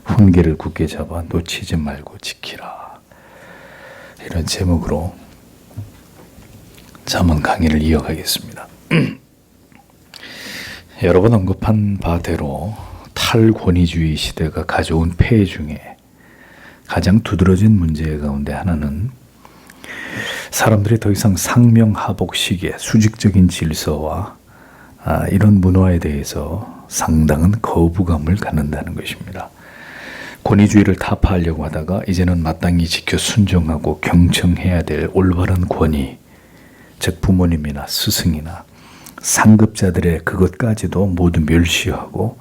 훈계를 굳게 잡아 놓치지 말고 지키라. 이런 제목으로 잠언 강의를 이어가겠습니다. 여러 번 언급한 바대로 탈권위주의 시대가 가져온 폐해 중에 가장 두드러진 문제 가운데 하나는 사람들이 더 이상 상명하복 시기에 수직적인 질서와 이런 문화에 대해서 상당한 거부감을 갖는다는 것입니다. 권위주의를 타파하려고 하다가 이제는 마땅히 지켜 순종하고 경청해야 될 올바른 권위, 즉 부모님이나 스승이나 상급자들의 그것까지도 모두 멸시하고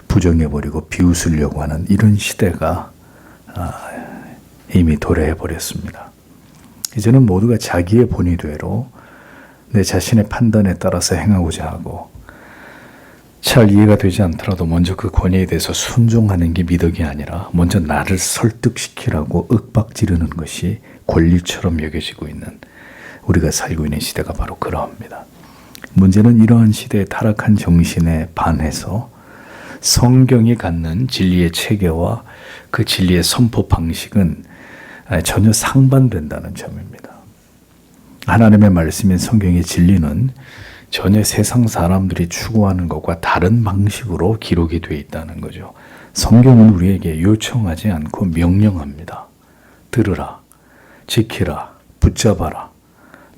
부정해버리고 비웃으려고 하는 이런 시대가 이미 도래해버렸습니다. 이제는 모두가 자기의 본의대로 내 자신의 판단에 따라서 행하고자 하고 잘 이해가 되지 않더라도 먼저 그 권위에 대해서 순종하는 게 미덕이 아니라 먼저 나를 설득시키라고 윽박지르는 것이 권리처럼 여겨지고 있는 우리가 살고 있는 시대가 바로 그러합니다. 문제는 이러한 시대의 타락한 정신에 반해서 성경이 갖는 진리의 체계와 그 진리의 선포 방식은 전혀 상반된다는 점입니다. 하나님의 말씀인 성경의 진리는 전혀 세상 사람들이 추구하는 것과 다른 방식으로 기록이 되어 있다는 거죠. 성경은 우리에게 요청하지 않고 명령합니다. 들으라, 지키라, 붙잡아라.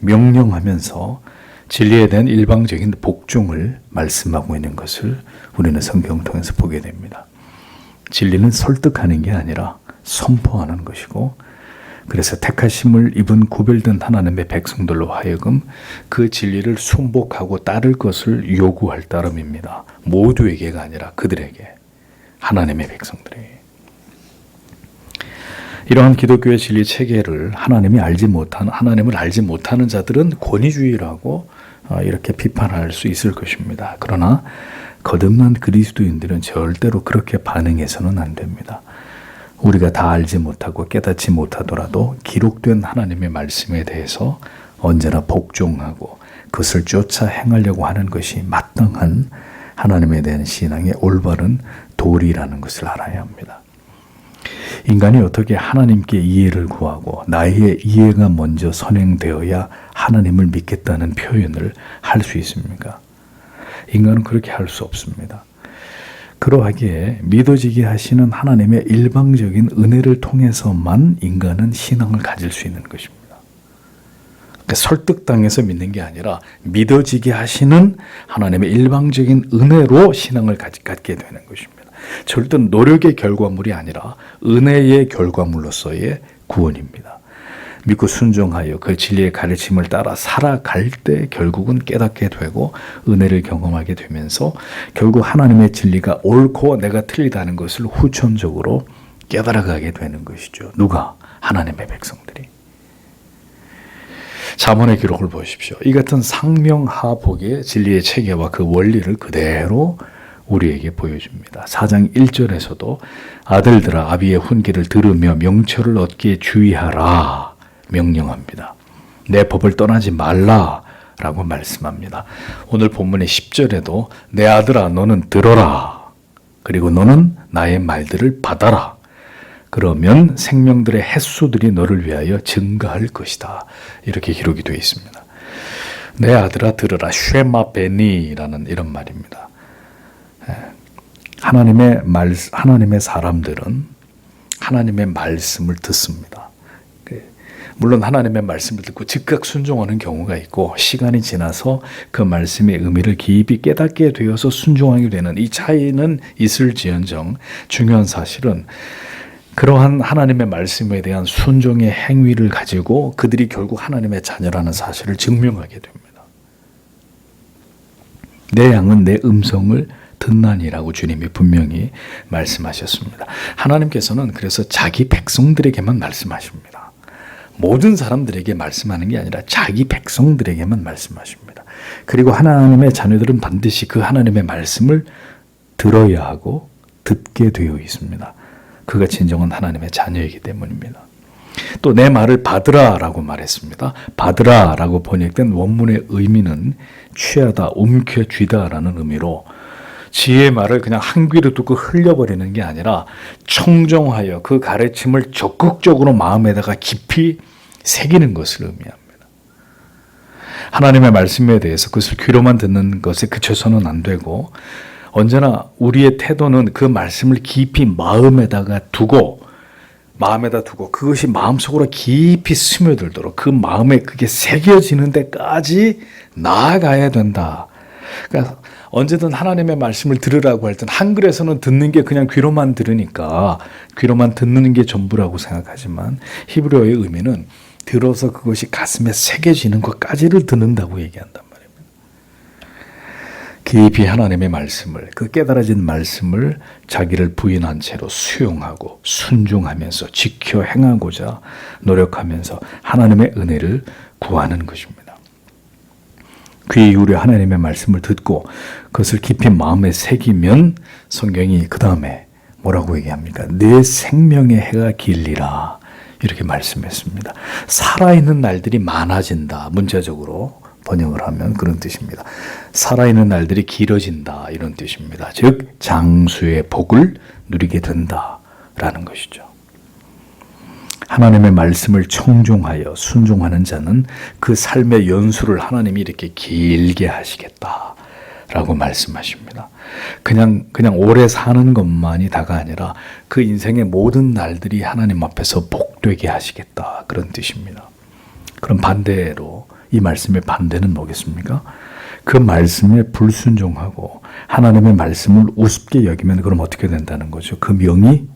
명령하면서 진리에 대한 일방적인 복종을 말씀하고 있는 것을 우리는 성경을 통해서 보게 됩니다. 진리는 설득하는 게 아니라 선포하는 것이고, 그래서 택하심을 입은 구별된 하나님의 백성들로 하여금 그 진리를 순복하고 따를 것을 요구할 따름입니다. 모두에게가 아니라 그들에게, 하나님의 백성들에게. 이러한 기독교의 진리 체계를 하나님을 알지 못하는 자들은 권위주의라고 이렇게 비판할 수 있을 것입니다. 그러나 거듭난 그리스도인들은 절대로 그렇게 반응해서는 안 됩니다. 우리가 다 알지 못하고 깨닫지 못하더라도 기록된 하나님의 말씀에 대해서 언제나 복종하고 그것을 쫓아 행하려고 하는 것이 마땅한 하나님에 대한 신앙의 올바른 도리라는 것을 알아야 합니다. 인간이 어떻게 하나님께 이해를 구하고 나의 이해가 먼저 선행되어야 하나님을 믿겠다는 표현을 할 수 있습니까? 인간은 그렇게 할 수 없습니다. 그러하기에 믿어지게 하시는 하나님의 일방적인 은혜를 통해서만 인간은 신앙을 가질 수 있는 것입니다. 그러니까 설득당해서 믿는 게 아니라 믿어지게 하시는 하나님의 일방적인 은혜로 신앙을 갖게 되는 것입니다. 절대 노력의 결과물이 아니라 은혜의 결과물로서의 구원입니다. 믿고 순종하여 그 진리의 가르침을 따라 살아갈 때 결국은 깨닫게 되고 은혜를 경험하게 되면서 결국 하나님의 진리가 옳고 내가 틀리다는 것을 후천적으로 깨달아가게 되는 것이죠. 누가? 하나님의 백성들이. 잠언의 기록을 보십시오. 이 같은 상명하복의 진리의 체계와 그 원리를 그대로 우리에게 보여줍니다. 4장 1절에서도 아들들아 아비의 훈계를 들으며 명철을 얻기에 주의하라 명령합니다. 내 법을 떠나지 말라 라고 말씀합니다. 오늘 본문의 10절에도 내 아들아 너는 들어라, 그리고 너는 나의 말들을 받아라. 그러면 생명들의 횟수들이 너를 위하여 증가할 것이다. 이렇게 기록이 되어 있습니다. 내 아들아 들으라, 쉐마 베니라는 이런 말입니다. 하나님의 사람들은 하나님의 말씀을 듣습니다. 물론 하나님의 말씀을 듣고 즉각 순종하는 경우가 있고 시간이 지나서 그 말씀의 의미를 깊이 깨닫게 되어서 순종하게 되는 이 차이는 있을지언정 중요한 사실은 그러한 하나님의 말씀에 대한 순종의 행위를 가지고 그들이 결국 하나님의 자녀라는 사실을 증명하게 됩니다. 내 양은 내 음성을 듣나니라고 주님이 분명히 말씀하셨습니다. 하나님께서는 그래서 자기 백성들에게만 말씀하십니다. 모든 사람들에게 말씀하는 게 아니라 자기 백성들에게만 말씀하십니다. 그리고 하나님의 자녀들은 반드시 그 하나님의 말씀을 들어야 하고 듣게 되어 있습니다. 그가 진정한 하나님의 자녀이기 때문입니다. 또 내 말을 받으라 라고 말했습니다. 받으라 라고 번역된 원문의 의미는 취하다, 움켜쥐다 라는 의미로 지혜의 말을 그냥 한 귀로 듣고 흘려버리는 게 아니라 청정하여 그 가르침을 적극적으로 마음에다가 깊이 새기는 것을 의미합니다. 하나님의 말씀에 대해서 그것을 귀로만 듣는 것에 그쳐서는 안 되고 언제나 우리의 태도는 그 말씀을 깊이 마음에다 두고 그것이 마음속으로 깊이 스며들도록 그 마음에 그게 새겨지는 데까지 나아가야 된다. 그러니까 언제든 하나님의 말씀을 들으라고 할 땐 한글에서는 듣는 게 그냥 귀로만 들으니까 귀로만 듣는 게 전부라고 생각하지만 히브리어의 의미는 들어서 그것이 가슴에 새겨지는 것까지를 듣는다고 얘기한단 말입니다. 깊이 하나님의 말씀을, 그 깨달아진 말씀을 자기를 부인한 채로 수용하고 순종하면서 지켜 행하고자 노력하면서 하나님의 은혜를 구하는 것입니다. 귀 기울여 하나님의 말씀을 듣고 그것을 깊이 마음에 새기면 성경이 그 다음에 뭐라고 얘기합니까? 내 생명의 해가 길리라 이렇게 말씀했습니다. 살아있는 날들이 많아진다. 문자적으로 번역을 하면 그런 뜻입니다. 살아있는 날들이 길어진다 이런 뜻입니다. 즉 장수의 복을 누리게 된다라는 것이죠. 하나님의 말씀을 청종하여 순종하는 자는 그 삶의 연수를 하나님이 이렇게 길게 하시겠다라고 말씀하십니다. 그냥 오래 사는 것만이 다가 아니라 그 인생의 모든 날들이 하나님 앞에서 복되게 하시겠다 그런 뜻입니다. 그럼 반대로 이 말씀의 반대는 뭐겠습니까? 그 말씀에 불순종하고 하나님의 말씀을 우습게 여기면 그럼 어떻게 된다는 거죠? 그 명이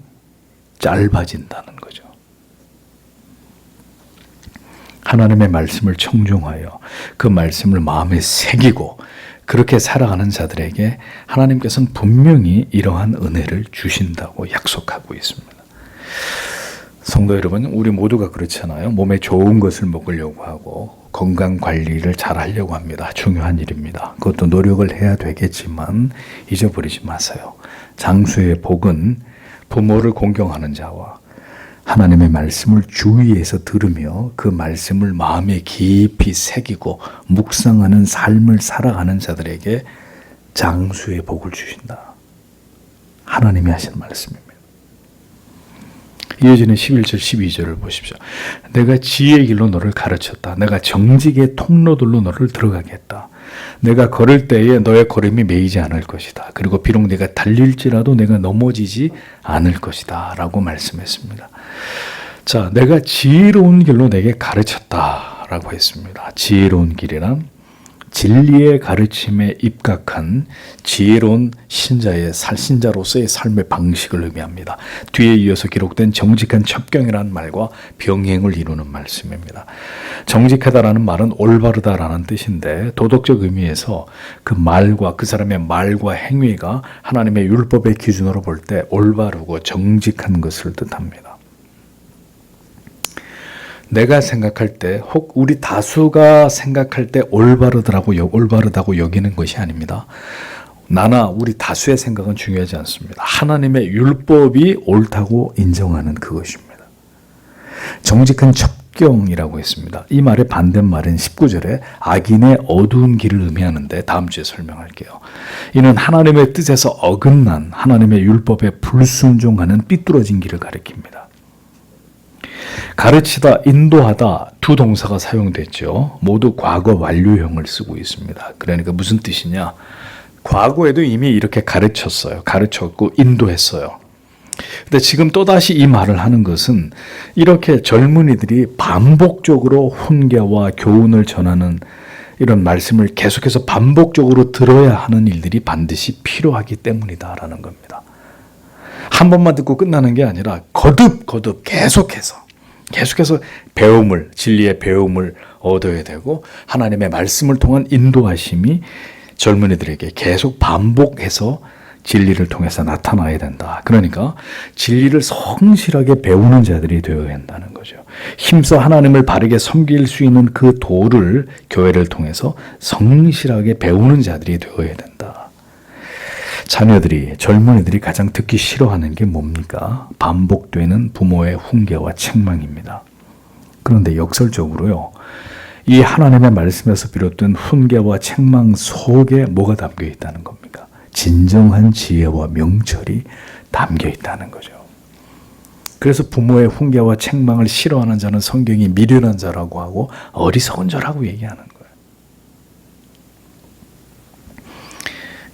짧아진다는 거죠. 하나님의 말씀을 청종하여 그 말씀을 마음에 새기고 그렇게 살아가는 자들에게 하나님께서는 분명히 이러한 은혜를 주신다고 약속하고 있습니다. 성도 여러분, 우리 모두가 그렇잖아요. 몸에 좋은 것을 먹으려고 하고 건강 관리를 잘 하려고 합니다. 중요한 일입니다. 그것도 노력을 해야 되겠지만 잊어버리지 마세요. 장수의 복은 부모를 공경하는 자와 하나님의 말씀을 주의해서 들으며 그 말씀을 마음에 깊이 새기고 묵상하는 삶을 살아가는 자들에게 장수의 복을 주신다. 하나님이 하신 말씀입니다. 이어지는 11절 12절을 보십시오. 내가 지혜의 길로 너를 가르쳤다. 내가 정직의 통로들로 너를 들어가겠다. 내가 걸을 때에 너의 걸음이 매이지 않을 것이다. 그리고 비록 내가 달릴지라도 내가 넘어지지 않을 것이다. 라고 말씀했습니다. 자, 내가 지혜로운 길로 내게 가르쳤다. 라고 했습니다. 지혜로운 길이란 진리의 가르침에 입각한 지혜로운 신자로서의 삶의 방식을 의미합니다. 뒤에 이어서 기록된 정직한 첩경이라는 말과 병행을 이루는 말씀입니다. 정직하다라는 말은 올바르다라는 뜻인데 도덕적 의미에서 그 말과 그 사람의 말과 행위가 하나님의 율법의 기준으로 볼 때 올바르고 정직한 것을 뜻합니다. 내가 생각할 때 혹 우리 다수가 생각할 때 올바르다고 여기는 것이 아닙니다. 나나 우리 다수의 생각은 중요하지 않습니다. 하나님의 율법이 옳다고 인정하는 그것입니다. 정직한 첩경이라고 했습니다. 이 말의 반대말은 19절에 악인의 어두운 길을 의미하는데 다음 주에 설명할게요. 이는 하나님의 뜻에서 어긋난 하나님의 율법에 불순종하는 삐뚤어진 길을 가리킵니다. 가르치다, 인도하다 두 동사가 사용됐죠. 모두 과거 완료형을 쓰고 있습니다. 그러니까 무슨 뜻이냐? 과거에도 이미 이렇게 가르쳤고 인도했어요. 근데 지금 또다시 이 말을 하는 것은 이렇게 젊은이들이 반복적으로 훈계와 교훈을 전하는 이런 말씀을 계속해서 반복적으로 들어야 하는 일들이 반드시 필요하기 때문이다라는 겁니다. 한 번만 듣고 끝나는 게 아니라 거듭 계속해서 진리의 배움을 얻어야 되고 하나님의 말씀을 통한 인도하심이 젊은이들에게 계속 반복해서 진리를 통해서 나타나야 된다. 그러니까 진리를 성실하게 배우는 자들이 되어야 한다는 거죠. 힘써 하나님을 바르게 섬길 수 있는 그 도를 교회를 통해서 성실하게 배우는 자들이 되어야 된다. 젊은이들이 가장 듣기 싫어하는 게 뭡니까? 반복되는 부모의 훈계와 책망입니다. 그런데 역설적으로요, 이 하나님의 말씀에서 비롯된 훈계와 책망 속에 뭐가 담겨 있다는 겁니까? 진정한 지혜와 명철이 담겨 있다는 거죠. 그래서 부모의 훈계와 책망을 싫어하는 자는 성경이 미련한 자라고 하고 어리석은 자라고 얘기하는 거예요.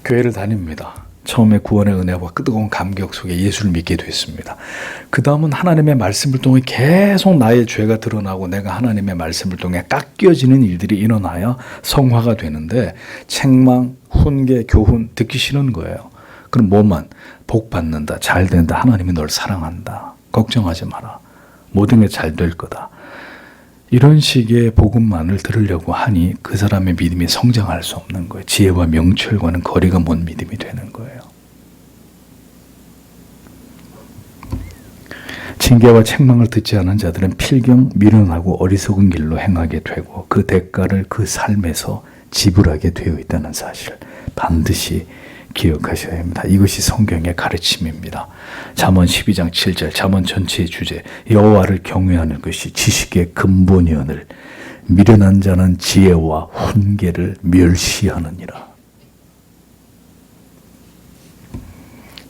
교회를 다닙니다. 처음에 구원의 은혜와 뜨거운 감격 속에 예수를 믿게 됐습니다. 그 다음은 하나님의 말씀을 통해 계속 나의 죄가 드러나고 내가 하나님의 말씀을 통해 깎여지는 일들이 일어나야 성화가 되는데 책망, 훈계, 교훈 듣기 싫은 거예요. 그럼 뭐만? 복 받는다, 잘 된다, 하나님이 널 사랑한다, 걱정하지 마라, 모든 게 잘 될 거다. 이런 식의 복음만을 들으려고 하니 그 사람의 믿음이 성장할 수 없는 거예요. 지혜와 명철과는 거리가 먼 믿음이 되는 거예요. 징계와 책망을 듣지 않은 자들은 필경 미련하고 어리석은 길로 행하게 되고 그 대가를 그 삶에서 지불하게 되어 있다는 사실 반드시 기억하셔야 합니다. 이것이 성경의 가르침입니다. 잠언 12장 7절, 잠언 전체의 주제, 여호와를 경외하는 것이 지식의 근본이오늘 미련한 자는 지혜와 훈계를 멸시하느니라.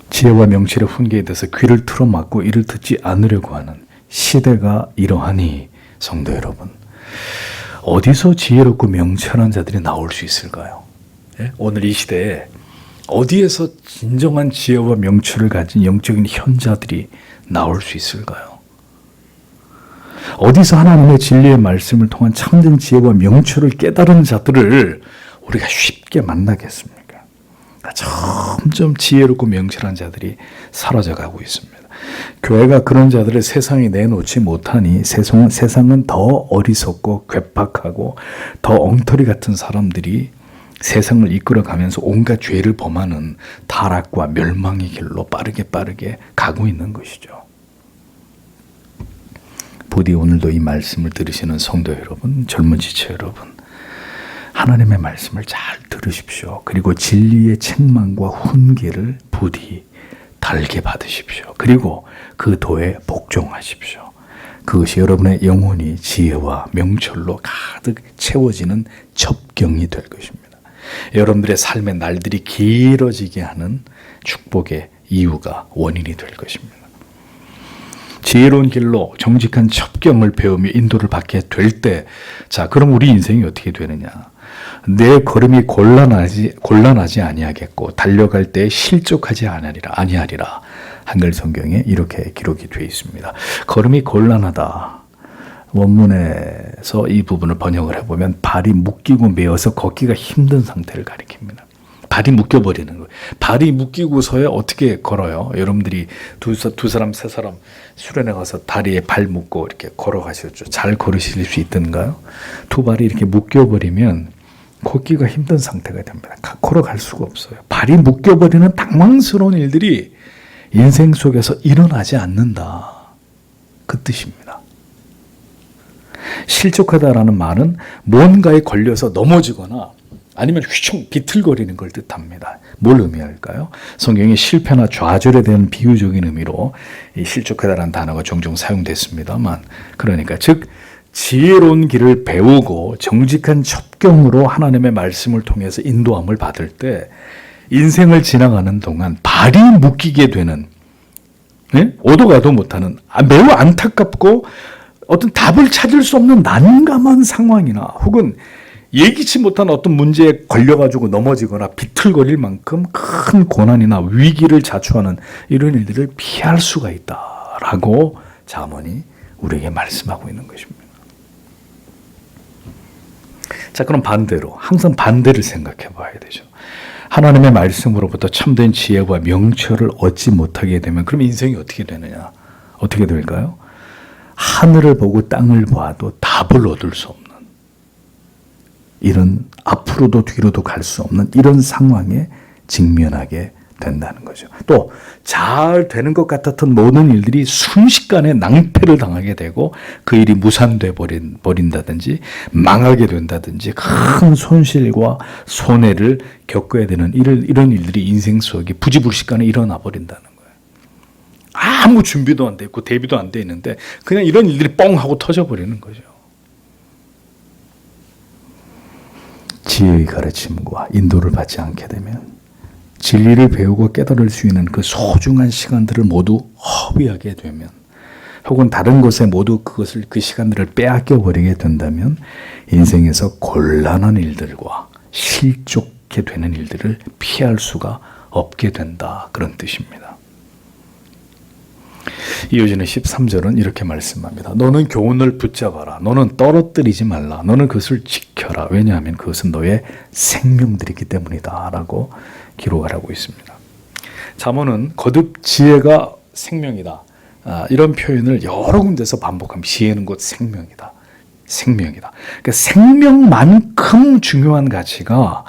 지혜와 명철의 훈계에 대해서 귀를 틀어막고 이를 듣지 않으려고 하는 시대가 이러하니 성도 여러분, 어디서 지혜롭고 명철한 자들이 나올 수 있을까요? 예? 오늘 이 시대에 어디에서 진정한 지혜와 명철을 가진 영적인 현자들이 나올 수 있을까요? 어디서 하나님의 진리의 말씀을 통한 참된 지혜와 명철을 깨달은 자들을 우리가 쉽게 만나겠습니까? 점점 지혜롭고 명철한 자들이 사라져가고 있습니다. 교회가 그런 자들을 세상에 내놓지 못하니 세상은 더 어리석고 괴팍하고 더 엉터리 같은 사람들이 세상을 이끌어가면서 온갖 죄를 범하는 타락과 멸망의 길로 빠르게 가고 있는 것이죠. 부디 오늘도 이 말씀을 들으시는 성도 여러분, 젊은 지체 여러분, 하나님의 말씀을 잘 들으십시오. 그리고 진리의 책망과 훈계를 부디 달게 받으십시오. 그리고 그 도에 복종하십시오. 그것이 여러분의 영혼이 지혜와 명철로 가득 채워지는 첩경이 될 것입니다. 여러분들의 삶의 날들이 길어지게 하는 축복의 이유가 원인이 될 것입니다. 지혜로운 길로 정직한 첩경을 배우며 인도를 받게 될 때, 자, 그럼 우리 인생이 어떻게 되느냐? 내 걸음이 곤란하지 아니하겠고 달려갈 때 실족하지 아니하리라. 한글 성경에 이렇게 기록이 되어 있습니다. 걸음이 곤란하다. 원문에서 이 부분을 번역을 해보면 발이 묶이고 매어서 걷기가 힘든 상태를 가리킵니다. 발이 묶여버리는 거예요. 발이 묶이고서야 어떻게 걸어요? 여러분들이 두 사람, 세 사람 수련회 가서 다리에 발 묶고 이렇게 걸어가셨죠. 잘 걸으실 수 있던가요? 두 발이 이렇게 묶여버리면 걷기가 힘든 상태가 됩니다. 걸어갈 수가 없어요. 발이 묶여버리는 당황스러운 일들이 인생 속에서 일어나지 않는다. 그 뜻입니다. 실족하다라는 말은 뭔가에 걸려서 넘어지거나 아니면 휘청 비틀거리는 걸 뜻합니다. 뭘 의미할까요? 성경에 실패나 좌절에 대한 비유적인 의미로 이 실족하다라는 단어가 종종 사용됐습니다만, 그러니까 즉 지혜로운 길을 배우고 정직한 첩경으로 하나님의 말씀을 통해서 인도함을 받을 때 인생을 지나가는 동안 발이 묶이게 되는, 오도 가도 못하는 매우 안타깝고 어떤 답을 찾을 수 없는 난감한 상황이나 혹은 예기치 못한 어떤 문제에 걸려가지고 넘어지거나 비틀거릴 만큼 큰 고난이나 위기를 자초하는 이런 일들을 피할 수가 있다라고 잠언이 우리에게 말씀하고 있는 것입니다. 자, 그럼 반대로 항상 반대를 생각해 봐야 되죠. 하나님의 말씀으로부터 참된 지혜와 명철을 얻지 못하게 되면 그럼 인생이 어떻게 되느냐? 어떻게 될까요? 하늘을 보고 땅을 봐도 답을 얻을 수 없는 이런 앞으로도 뒤로도 갈 수 없는 이런 상황에 직면하게 된다는 거죠. 또 잘 되는 것 같았던 모든 일들이 순식간에 낭패를 당하게 되고 그 일이 무산돼 버린다든지 망하게 된다든지 큰 손실과 손해를 겪어야 되는 이런 일들이 인생 속에 부지불식간에 일어나 버린다는 거예요. 아무 준비도 안 돼 있고 대비도 안 돼 있는데 그냥 이런 일들이 뻥 하고 터져 버리는 거죠. 지혜의 가르침과 인도를 받지 않게 되면 진리를 배우고 깨달을 수 있는 그 소중한 시간들을 모두 허비하게 되면, 혹은 다른 것에 모두 그 시간들을 빼앗겨 버리게 된다면 인생에서 곤란한 일들과 실족게 되는 일들을 피할 수가 없게 된다, 그런 뜻입니다. 이어지는 13절은 이렇게 말씀합니다. 너는 교훈을 붙잡아라. 너는 떨어뜨리지 말라. 너는 그것을 지켜라. 왜냐하면 그것은 너의 생명들이기 때문이다 라고 기록을 하고 있습니다. 잠언은 거듭 지혜가 생명이다, 이런 표현을 여러 군데서 반복합니다. 지혜는 곧 생명이다. 생명이다. 그러니까 생명만큼 중요한 가치가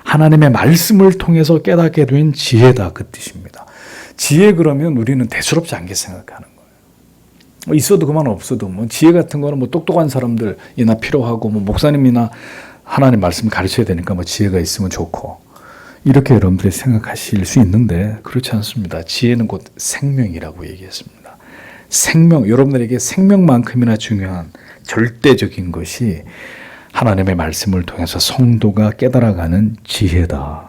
하나님의 말씀을 통해서 깨닫게 된 지혜다, 그 뜻입니다. 지혜 그러면 우리는 대수롭지 않게 생각하는 거예요. 있어도 그만, 없어도 뭐 지혜 같은 거는 뭐 똑똑한 사람들이나 필요하고, 뭐 목사님이나 하나님 말씀 가르쳐야 되니까 뭐 지혜가 있으면 좋고, 이렇게 여러분들이 생각하실 수 있는데 그렇지 않습니다. 지혜는 곧 생명이라고 얘기했습니다. 생명, 여러분들에게 생명만큼이나 중요한 절대적인 것이 하나님의 말씀을 통해서 성도가 깨달아가는 지혜다.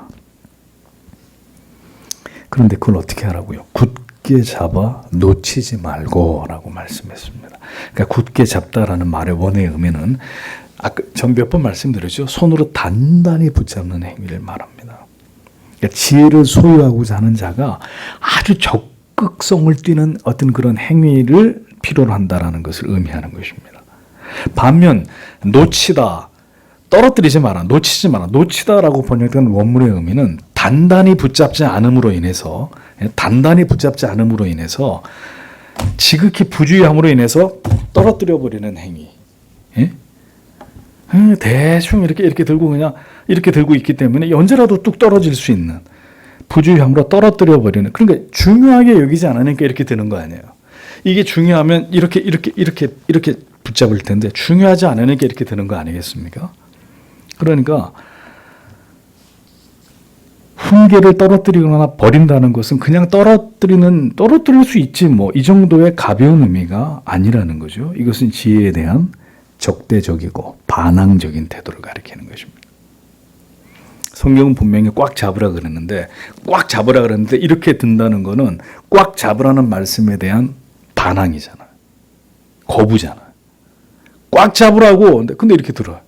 그런데 그걸 어떻게 하라고요? 굳게 잡아 놓치지 말고 라고 말씀했습니다. 그러니까 굳게 잡다라는 말의 원의 의미는 전 몇 번 말씀드렸죠. 손으로 단단히 붙잡는 행위를 말합니다. 그러니까 지혜를 소유하고자 하는 자가 아주 적극성을 띠는 어떤 그런 행위를 필요로 한다라는 것을 의미하는 것입니다. 반면 놓치다, 떨어뜨리지 마라, 놓치지 마라, 놓치다라고 번역된 원문의 의미는 단단히 붙잡지 않음으로 인해서, 지극히 부주의함으로 인해서 떨어뜨려 버리는 행위. 예? 대충 이렇게 들고 그냥 이렇게 들고 있기 때문에 언제라도 뚝 떨어질 수 있는, 부주의함으로 떨어뜨려 버리는. 그러니까 중요하게 여기지 않으니까 이렇게 되는 거 아니에요. 이게 중요하면 이렇게 붙잡을 텐데 중요하지 않으니까 이렇게 되는 거 아니겠습니까? 그러니까 훈계를 떨어뜨리거나 버린다는 것은 그냥 떨어뜨릴 수 있지 뭐 이 정도의 가벼운 의미가 아니라는 거죠. 이것은 지혜에 대한 적대적이고 반항적인 태도를 가리키는 것입니다. 성경은 분명히 꽉 잡으라 그랬는데 이렇게 든다는 거는 꽉 잡으라는 말씀에 대한 반항이잖아요. 거부잖아요. 꽉 잡으라고, 근데 이렇게 들어요.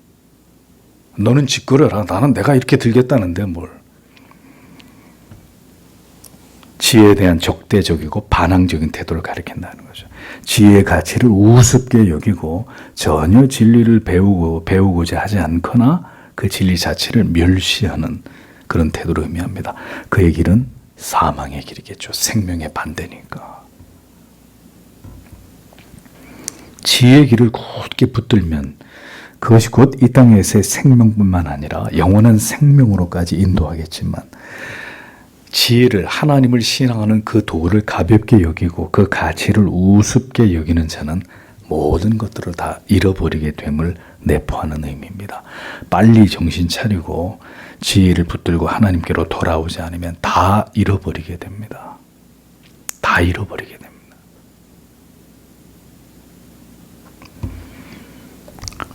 너는 짓거려라. 나는 내가 이렇게 들겠다는데 뭘. 지혜에 대한 적대적이고 반항적인 태도를 가리킨다는 거죠. 지혜의 가치를 우습게 여기고 전혀 진리를 배우고자 하지 않거나 그 진리 자체를 멸시하는 그런 태도를 의미합니다. 그의 길은 사망의 길이겠죠. 생명의 반대니까. 지혜의 길을 굳게 붙들면 그것이 곧 이 땅에서의 생명뿐만 아니라 영원한 생명으로까지 인도하겠지만, 지혜를, 하나님을 신앙하는 그 도를 가볍게 여기고 그 가치를 우습게 여기는 자는 모든 것들을 다 잃어버리게 됨을 내포하는 의미입니다. 빨리 정신 차리고 지혜를 붙들고 하나님께로 돌아오지 않으면 다 잃어버리게 됩니다. 다 잃어버리게 됩니다.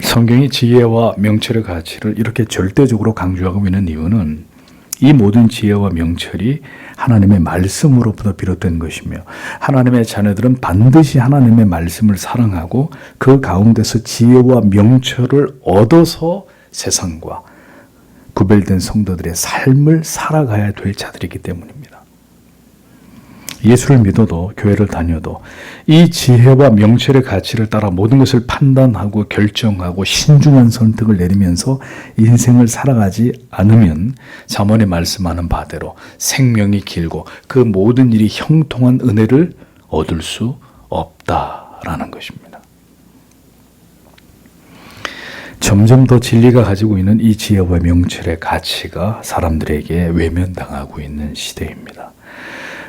성경이 지혜와 명철의 가치를 이렇게 절대적으로 강조하고 있는 이유는 이 모든 지혜와 명철이 하나님의 말씀으로부터 비롯된 것이며, 하나님의 자녀들은 반드시 하나님의 말씀을 사랑하고 그 가운데서 지혜와 명철을 얻어서 세상과 구별된 성도들의 삶을 살아가야 될 자들이기 때문입니다. 예수를 믿어도 교회를 다녀도 이 지혜와 명철의 가치를 따라 모든 것을 판단하고 결정하고 신중한 선택을 내리면서 인생을 살아가지 않으면 잠언에 말씀하는 바대로 생명이 길고 그 모든 일이 형통한 은혜를 얻을 수 없다라는 것입니다. 점점 더 진리가 가지고 있는 이 지혜와 명철의 가치가 사람들에게 외면당하고 있는 시대입니다.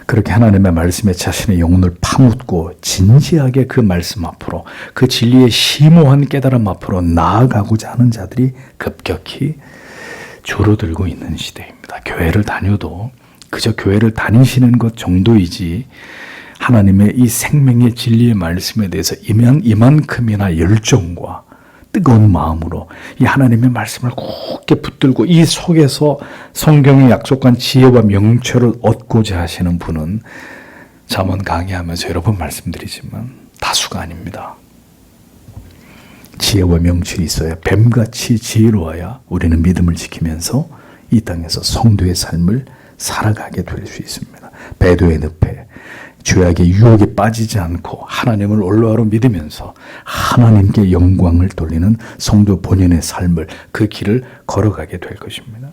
그렇게 하나님의 말씀에 자신의 영혼을 파묻고 진지하게 그 말씀 앞으로, 그 진리의 심오한 깨달음 앞으로 나아가고자 하는 자들이 급격히 줄어들고 있는 시대입니다. 교회를 다녀도 그저 교회를 다니시는 것 정도이지 하나님의 이 생명의 진리의 말씀에 대해서 이만큼이나 열정과 뜨거운 마음으로 이 하나님의 말씀을 굳게 붙들고 이 속에서 성경이 약속한 지혜와 명철을 얻고자 하시는 분은 잠언 강의하면서 여러 번 말씀드리지만 다수가 아닙니다. 지혜와 명철이 있어야 뱀같이 지혜로워야 우리는 믿음을 지키면서 이 땅에서 성도의 삶을 살아가게 될 수 있습니다. 배도의 늪에 죄악의 유혹에 빠지지 않고 하나님을 올바로 믿으면서 하나님께 영광을 돌리는 성도 본연의 삶을 그 길을 걸어가게 될 것입니다.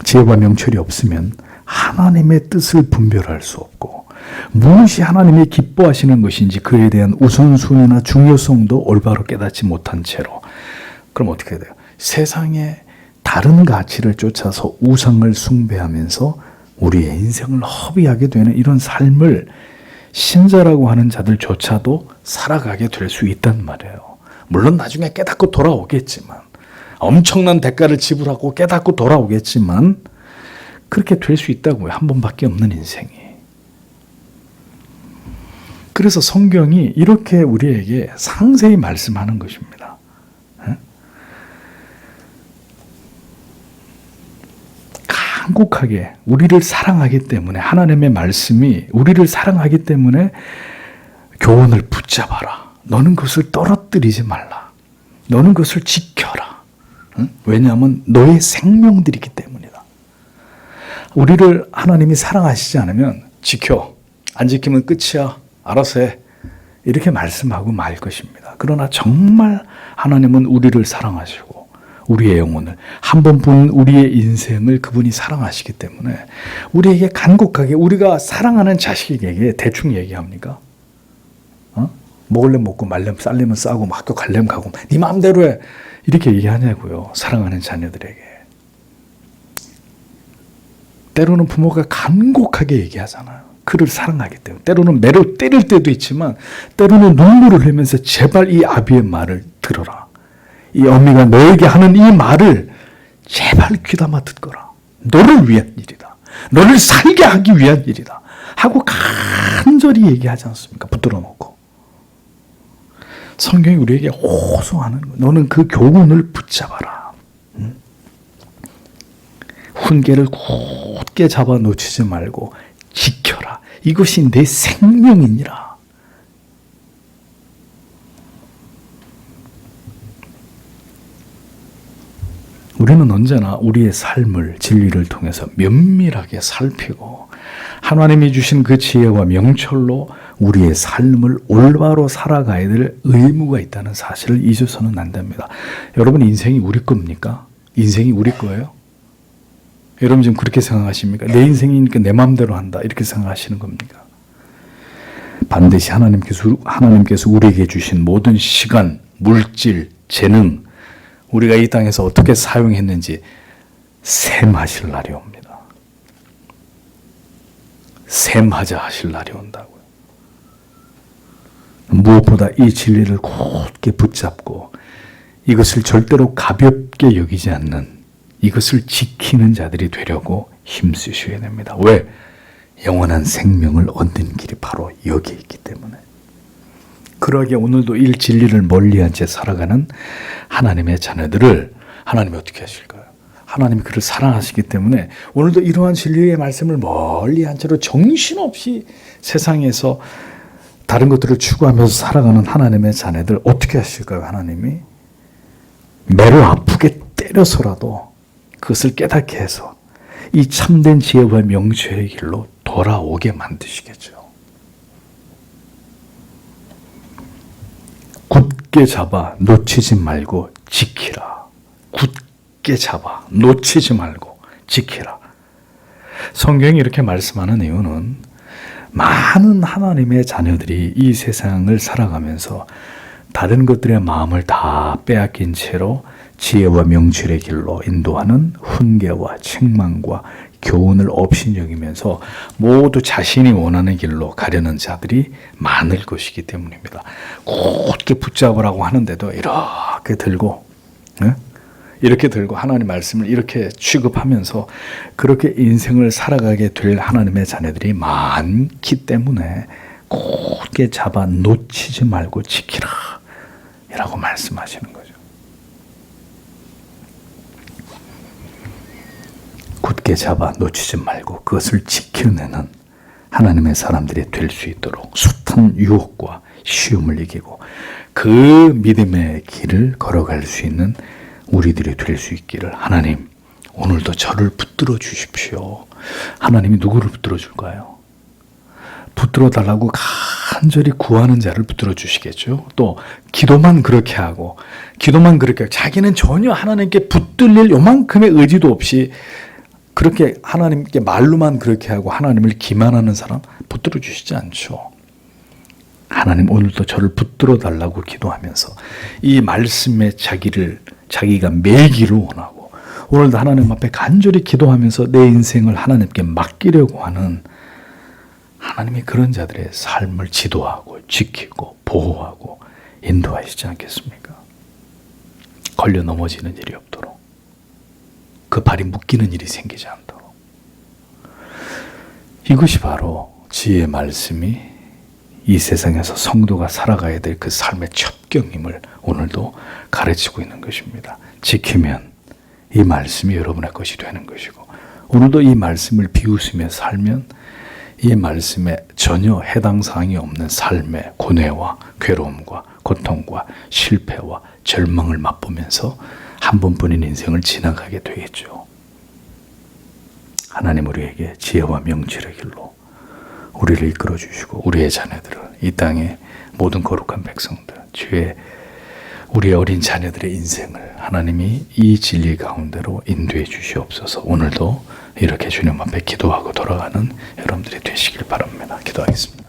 지혜와 명철이 없으면 하나님의 뜻을 분별할 수 없고 무엇이 하나님이 기뻐하시는 것인지 그에 대한 우선순위나 중요성도 올바로 깨닫지 못한 채로 그럼 어떻게 해야 돼요? 세상에 다른 가치를 쫓아서 우상을 숭배하면서 우리의 인생을 허비하게 되는 이런 삶을 신자라고 하는 자들조차도 살아가게 될 수 있단 말이에요. 물론 나중에 깨닫고 돌아오겠지만 엄청난 대가를 지불하고 깨닫고 돌아오겠지만 그렇게 될 수 있다고요. 한 번밖에 없는 인생이. 그래서 성경이 이렇게 우리에게 상세히 말씀하는 것입니다. 간곡하게 우리를 사랑하기 때문에 하나님의 말씀이 우리를 사랑하기 때문에 교훈을 붙잡아라. 너는 그것을 떨어뜨리지 말라. 너는 그것을 지켜라. 왜냐하면 너의 생명들이기 때문이다. 우리를 하나님이 사랑하시지 않으면 지켜. 안 지키면 끝이야. 알아서 해. 이렇게 말씀하고 말 것입니다. 그러나 정말 하나님은 우리를 사랑하시고 우리의 영혼을 한 번뿐인 우리의 인생을 그분이 사랑하시기 때문에 우리에게 간곡하게 우리가 사랑하는 자식에게 대충 얘기합니까? 먹을래 먹고 말려면 쌀려면 싸고 학교 갈려면 가고 네 마음대로 해 이렇게 얘기하냐고요. 사랑하는 자녀들에게. 때로는 부모가 간곡하게 얘기하잖아요. 그를 사랑하기 때문에. 때로는 매로 때릴 때도 있지만 때로는 눈물을 흘리면서 제발 이 아비의 말을 들어라. 이 어미가 너에게 하는 이 말을 제발 귀담아 듣거라. 너를 위한 일이다. 너를 살게 하기 위한 일이다. 하고 간절히 얘기하지 않습니까? 붙들어 놓고. 성경이 우리에게 호소하는 거예요. 너는 그 교훈을 붙잡아라. 훈계를 굳게 잡아 놓치지 말고 지켜라. 이것이 내 생명이니라. 우리는 언제나 우리의 삶을 진리를 통해서 면밀하게 살피고 하나님이 주신 그 지혜와 명철로 우리의 삶을 올바로 살아가야 될 의무가 있다는 사실을 잊어서는 안 됩니다. 여러분 인생이 우리 겁니까? 인생이 우리 거예요? 여러분 지금 그렇게 생각하십니까? 내 인생이니까 내 마음대로 한다 이렇게 생각하시는 겁니까? 반드시 하나님께서 우리에게 주신 모든 시간, 물질, 재능 우리가 이 땅에서 어떻게 사용했는지 셈하실 날이 옵니다. 셈하자 하실 날이 온다고요. 무엇보다 이 진리를 굳게 붙잡고 이것을 절대로 가볍게 여기지 않는 이것을 지키는 자들이 되려고 힘쓰셔야 됩니다. 왜? 영원한 생명을 얻는 길이 바로 여기에 있기 때문에. 그러기에 오늘도 이 진리를 멀리한 채 살아가는 하나님의 자녀들을 하나님이 어떻게 하실까요? 하나님이 그를 사랑하시기 때문에 오늘도 이러한 진리의 말씀을 멀리한 채로 정신없이 세상에서 다른 것들을 추구하면서 살아가는 하나님의 자녀들 어떻게 하실까요? 하나님이 매로 아프게 때려서라도 그것을 깨닫게 해서 이 참된 지혜와 명철의 길로 돌아오게 만드시겠죠. 굳게 잡아 놓치지 말고 지키라. 굳게 잡아 놓치지 말고 지키라. 성경이 이렇게 말씀하는 이유는 많은 하나님의 자녀들이 이 세상을 살아가면서 다른 것들의 마음을 다 빼앗긴 채로 지혜와 명철의 길로 인도하는 훈계와 책망과 교훈을 업신여기면서 모두 자신이 원하는 길로 가려는 자들이 많을 것이기 때문입니다. 굳게 붙잡으라고 하는데도 이렇게 들고 하나님 말씀을 이렇게 취급하면서 그렇게 인생을 살아가게 될 하나님의 자녀들이 많기 때문에 굳게 잡아 놓치지 말고 지키라. 이라고 말씀하시는 거죠. 굳게 잡아 놓치지 말고 그것을 지켜내는 하나님의 사람들이 될 수 있도록 숱한 유혹과 시험을 이기고 그 믿음의 길을 걸어갈 수 있는 우리들이 될 수 있기를 하나님 오늘도 저를 붙들어 주십시오. 하나님이 누구를 붙들어 줄까요? 붙들어 달라고 간절히 구하는 자를 붙들어 주시겠죠. 또 기도만 그렇게 하고 자기는 전혀 하나님께 붙들릴 요만큼의 의지도 없이 그렇게 하나님께 말로만 그렇게 하고 하나님을 기만하는 사람 붙들어 주시지 않죠. 하나님 오늘도 저를 붙들어 달라고 기도하면서 이 말씀에 자기가 매기를 원하고 오늘도 하나님 앞에 간절히 기도하면서 내 인생을 하나님께 맡기려고 하는 하나님이 그런 자들의 삶을 지도하고 지키고 보호하고 인도하시지 않겠습니까? 걸려 넘어지는 일이 없도록 그 발이 묶이는 일이 생기지 않도록 이것이 바로 지혜의 말씀이 이 세상에서 성도가 살아가야 될 그 삶의 첩경임을 오늘도 가르치고 있는 것입니다. 지키면 이 말씀이 여러분의 것이 되는 것이고 오늘도 이 말씀을 비웃으며 살면 이 말씀에 전혀 해당 사항이 없는 삶의 고뇌와 괴로움과 고통과 실패와 절망을 맛보면서 한 번뿐인 인생을 지나가게 되겠죠. 하나님 우리에게 지혜와 명철의 길로 우리를 이끌어 주시고 우리의 자녀들을 이 땅의 모든 거룩한 백성들 우리의 어린 자녀들의 인생을 하나님이 이 진리 가운데로 인도해 주시옵소서. 오늘도 이렇게 주님 앞에 기도하고 돌아가는 여러분들이 되시길 바랍니다. 기도하겠습니다.